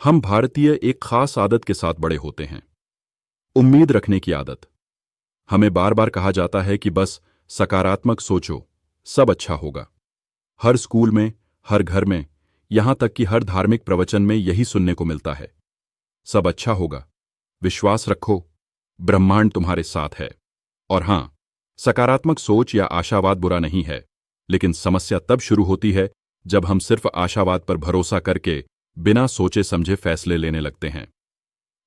हम भारतीय एक खास आदत के साथ बड़े होते हैं, उम्मीद रखने की आदत। हमें बार बार कहा जाता है कि बस सकारात्मक सोचो, सब अच्छा होगा। हर स्कूल में, हर घर में, यहां तक कि हर धार्मिक प्रवचन में यही सुनने को मिलता है। सब अच्छा होगा, विश्वास रखो, ब्रह्मांड तुम्हारे साथ है। और हां, सकारात्मक सोच या आशावाद बुरा नहीं है, लेकिन समस्या तब शुरू होती है जब हम सिर्फ आशावाद पर भरोसा करके बिना सोचे समझे फैसले लेने लगते हैं।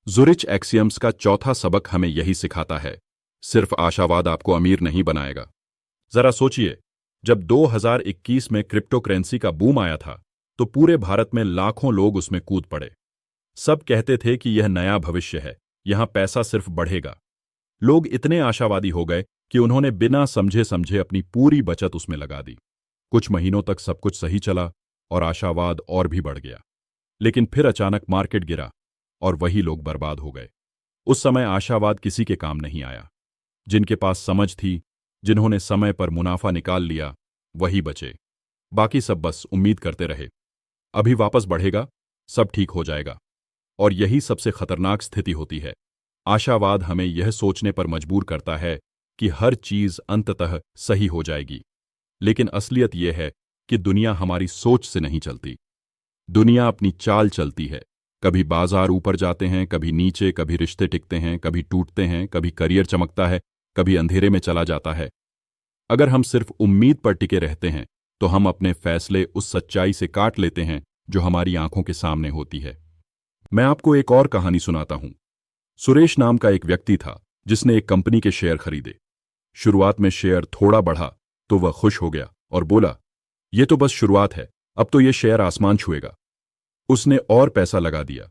ज़ुरिच एक्सियम्स का चौथा सबक हमें यही सिखाता है, सिर्फ आशावाद आपको अमीर नहीं बनाएगा। जरा सोचिए, जब 2021 में क्रिप्टो करेंसी का बूम आया था, तो पूरे भारत में लाखों लोग उसमें कूद पड़े। सब कहते थे कि यह नया भविष्य है, यहां पैसा सिर्फ बढ़ेगा। लोग इतने आशावादी हो गए कि उन्होंने बिना समझे समझे अपनी पूरी बचत उसमें लगा दी। कुछ महीनों तक सब कुछ सही चला और आशावाद और भी बढ़ गया। लेकिन फिर अचानक मार्केट गिरा और वही लोग बर्बाद हो गए। उस समय आशावाद किसी के काम नहीं आया। जिनके पास समझ थी, जिन्होंने समय पर मुनाफा निकाल लिया, वही बचे। बाकी सब बस उम्मीद करते रहे, अभी वापस बढ़ेगा, सब ठीक हो जाएगा। और यही सबसे खतरनाक स्थिति होती है। आशावाद हमें यह सोचने पर मजबूर करता है कि हर चीज अंततः सही हो जाएगी। लेकिन असलियत यह है कि दुनिया हमारी सोच से नहीं चलती। दुनिया अपनी चाल चलती है। कभी बाजार ऊपर जाते हैं, कभी नीचे, कभी रिश्ते टिकते हैं, कभी टूटते हैं, कभी करियर चमकता है, कभी अंधेरे में चला जाता है। अगर हम सिर्फ उम्मीद पर टिके रहते हैं, तो हम अपने फैसले उस सच्चाई से काट लेते हैं जो हमारी आंखों के सामने होती है। मैं आपको एक और कहानी सुनाता हूं। सुरेश नाम का एक व्यक्ति था जिसने एक कंपनी के शेयर खरीदे। शुरुआत में शेयर थोड़ा बढ़ा तो वह खुश हो गया और बोला, यह तो बस शुरुआत है, अब तो यह शेयर आसमान छुएगा। उसने और पैसा लगा दिया।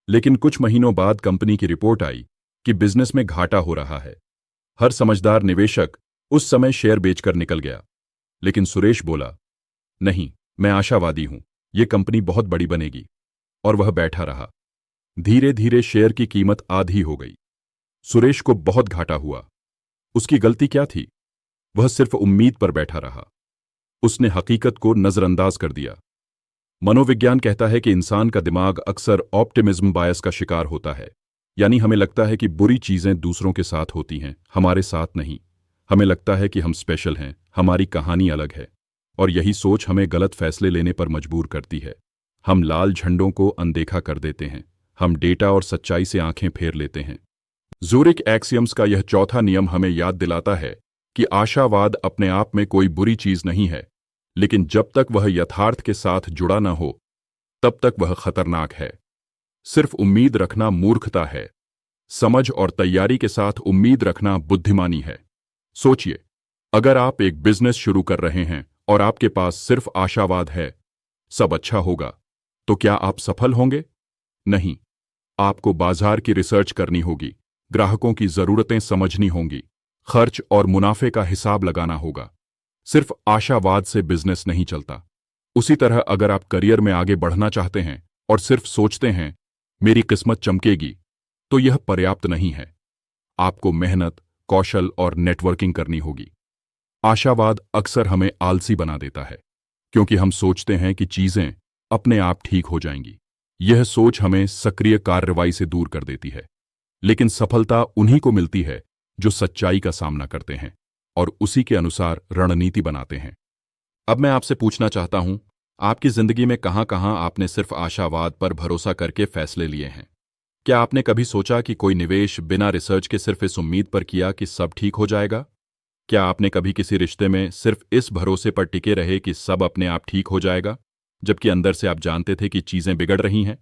लेकिन कुछ महीनों बाद कंपनी की रिपोर्ट आई कि बिजनेस में घाटा हो रहा है। हर समझदार निवेशक उस समय शेयर बेचकर निकल गया। लेकिन सुरेश बोला, नहीं, मैं आशावादी हूं, यह कंपनी बहुत बड़ी बनेगी। और वह बैठा रहा। धीरे धीरे शेयर की कीमत आधी हो गई। सुरेश को बहुत घाटा हुआ। उसकी गलती क्या थी? वह सिर्फ उम्मीद पर बैठा रहा। उसने हकीकत को नजरअंदाज कर दिया। मनोविज्ञान कहता है कि इंसान का दिमाग अक्सर ऑप्टिमिज्म बायस का शिकार होता है। यानी हमें लगता है कि बुरी चीजें दूसरों के साथ होती हैं, हमारे साथ नहीं। हमें लगता है कि हम स्पेशल हैं, हमारी कहानी अलग है। और यही सोच हमें गलत फैसले लेने पर मजबूर करती है। हम लाल झंडों को अनदेखा कर देते हैं। हम डेटा और सच्चाई से आंखें फेर लेते हैं। ज़ुरिच एक्सियम्स का यह चौथा नियम हमें याद दिलाता है कि आशावाद अपने आप में कोई बुरी चीज नहीं है, लेकिन जब तक वह यथार्थ के साथ जुड़ा न हो, तब तक वह खतरनाक है। सिर्फ उम्मीद रखना मूर्खता है। समझ और तैयारी के साथ उम्मीद रखना बुद्धिमानी है। सोचिए, अगर आप एक बिजनेस शुरू कर रहे हैं और आपके पास सिर्फ आशावाद है, सब अच्छा होगा, तो क्या आप सफल होंगे? नहीं। आपको बाजार की रिसर्च करनी होगी, ग्राहकों की जरूरतें समझनी होंगी, खर्च और मुनाफे का हिसाब लगाना होगा। सिर्फ आशावाद से बिजनेस नहीं चलता। उसी तरह अगर आप करियर में आगे बढ़ना चाहते हैं और सिर्फ सोचते हैं मेरी किस्मत चमकेगी, तो यह पर्याप्त नहीं है। आपको मेहनत, कौशल और नेटवर्किंग करनी होगी। आशावाद अक्सर हमें आलसी बना देता है, क्योंकि हम सोचते हैं कि चीजें अपने आप ठीक हो जाएंगी। यह सोच हमें सक्रिय कार्रवाई से दूर कर देती है। लेकिन सफलता उन्हीं को मिलती है जो सच्चाई का सामना करते हैं और उसी के अनुसार रणनीति बनाते हैं। अब मैं आपसे पूछना चाहता हूं, आपकी जिंदगी में कहां कहां आपने सिर्फ आशावाद पर भरोसा करके फैसले लिए हैं? क्या आपने कभी सोचा कि कोई निवेश बिना रिसर्च के सिर्फ इस उम्मीद पर किया कि सब ठीक हो जाएगा? क्या आपने कभी किसी रिश्ते में सिर्फ इस भरोसे पर टिके रहे कि सब अपने आप ठीक हो जाएगा, जबकि अंदर से आप जानते थे कि चीजें बिगड़ रही हैं?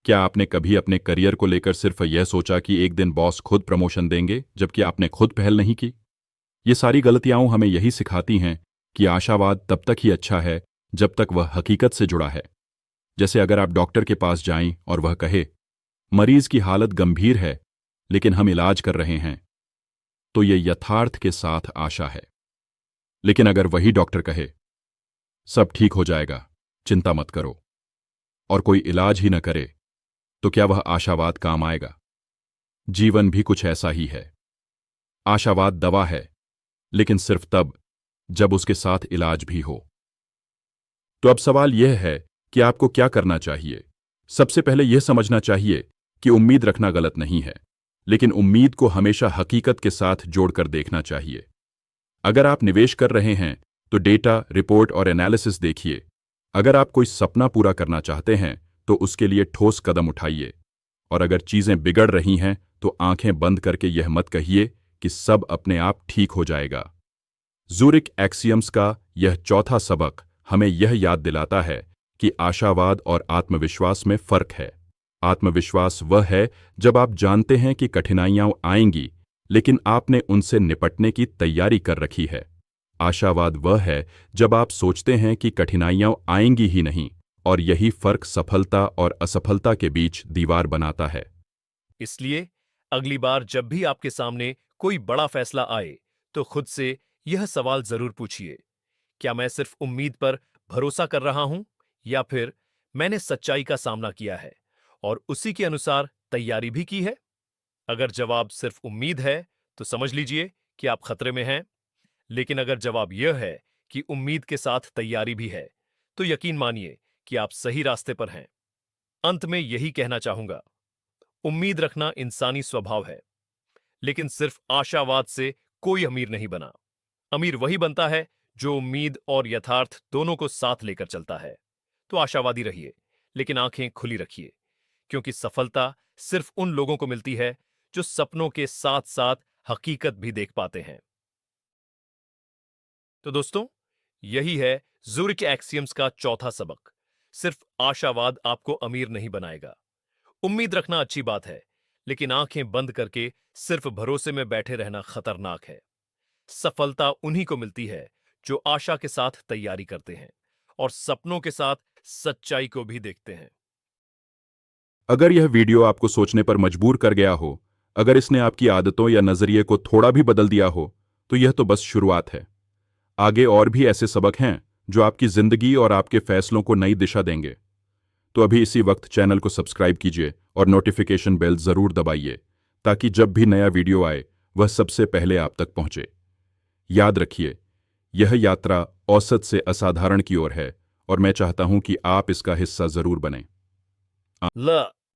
क्या आपने कभी अपने करियर को लेकर सिर्फ यह सोचा कि एक दिन बॉस खुद प्रमोशन देंगे, जबकि आपने खुद पहल नहीं की? ये सारी गलतियां हमें यही सिखाती हैं कि आशावाद तब तक ही अच्छा है जब तक वह हकीकत से जुड़ा है। जैसे अगर आप डॉक्टर के पास जाएं और वह कहे, मरीज की हालत गंभीर है लेकिन हम इलाज कर रहे हैं, तो यह यथार्थ के साथ आशा है। लेकिन अगर वही डॉक्टर कहे, सब ठीक हो जाएगा, चिंता मत करो, और कोई इलाज ही न करे, तो क्या वह आशावाद काम आएगा? जीवन भी कुछ ऐसा ही है। आशावाद दवा है, लेकिन सिर्फ तब जब उसके साथ इलाज भी हो। तो अब सवाल यह है कि आपको क्या करना चाहिए? सबसे पहले यह समझना चाहिए कि उम्मीद रखना गलत नहीं है, लेकिन उम्मीद को हमेशा हकीकत के साथ जोड़कर देखना चाहिए। अगर आप निवेश कर रहे हैं तो डेटा, रिपोर्ट और एनालिसिस देखिए। अगर आप कोई सपना पूरा करना चाहते हैं तो उसके लिए ठोस कदम उठाइए। और अगर चीजें बिगड़ रही हैं तो आंखें बंद करके यह मत कहिए कि सब अपने आप ठीक हो जाएगा। ज़ूरिक एक्सियम्स का यह चौथा सबक हमें यह याद दिलाता है कि आशावाद और आत्मविश्वास में फर्क है। आत्मविश्वास वह है जब आप जानते हैं कि कठिनाइयां आएंगी, लेकिन आपने उनसे निपटने की तैयारी कर रखी है। आशावाद वह है जब आप सोचते हैं कि कठिनाइयां आएंगी ही नहीं, और यही फर्क सफलता और असफलता के बीच दीवार बनाता है। इसलिए अगली बार जब भी आपके सामने कोई बड़ा फैसला आए, तो खुद से यह सवाल जरूर पूछिए, क्या मैं सिर्फ उम्मीद पर भरोसा कर रहा हूं, या फिर मैंने सच्चाई का सामना किया है और उसी के अनुसार तैयारी भी की है? अगर जवाब सिर्फ उम्मीद है, तो समझ लीजिए कि आप खतरे में हैं। लेकिन अगर जवाब यह है कि उम्मीद के साथ तैयारी भी है, तो यकीन मानिए कि आप सही रास्ते पर हैं। अंत में यही कहना चाहूंगा, उम्मीद रखना इंसानी स्वभाव है, लेकिन सिर्फ आशावाद से कोई अमीर नहीं बना। अमीर वही बनता है जो उम्मीद और यथार्थ दोनों को साथ लेकर चलता है। तो आशावादी रहिए, लेकिन आंखें खुली रखिए, क्योंकि सफलता सिर्फ उन लोगों को मिलती है जो सपनों के साथ साथ हकीकत भी देख पाते हैं। तो दोस्तों, यही है ज़ूरिक एक्सियम्स का चौथा सबक। सिर्फ आशावाद आपको अमीर नहीं बनाएगा। उम्मीद रखना अच्छी बात है, लेकिन आंखें बंद करके सिर्फ भरोसे में बैठे रहना खतरनाक है। सफलता उन्हीं को मिलती है जो आशा के साथ तैयारी करते हैं और सपनों के साथ सच्चाई को भी देखते हैं। अगर यह वीडियो आपको सोचने पर मजबूर कर गया हो, अगर इसने आपकी आदतों या नजरिए को थोड़ा भी बदल दिया हो, तो यह तो बस शुरुआत है। आगे और भी ऐसे सबक हैं जो आपकी जिंदगी और आपके फैसलों को नई दिशा देंगे। तो अभी इसी वक्त चैनल को सब्सक्राइब कीजिए और नोटिफिकेशन बेल जरूर दबाइए, ताकि जब भी नया वीडियो आए वह सबसे पहले आप तक पहुंचे। याद रखिए, यह यात्रा औसत से असाधारण की ओर है, और मैं चाहता हूं कि आप इसका हिस्सा जरूर बनें। ल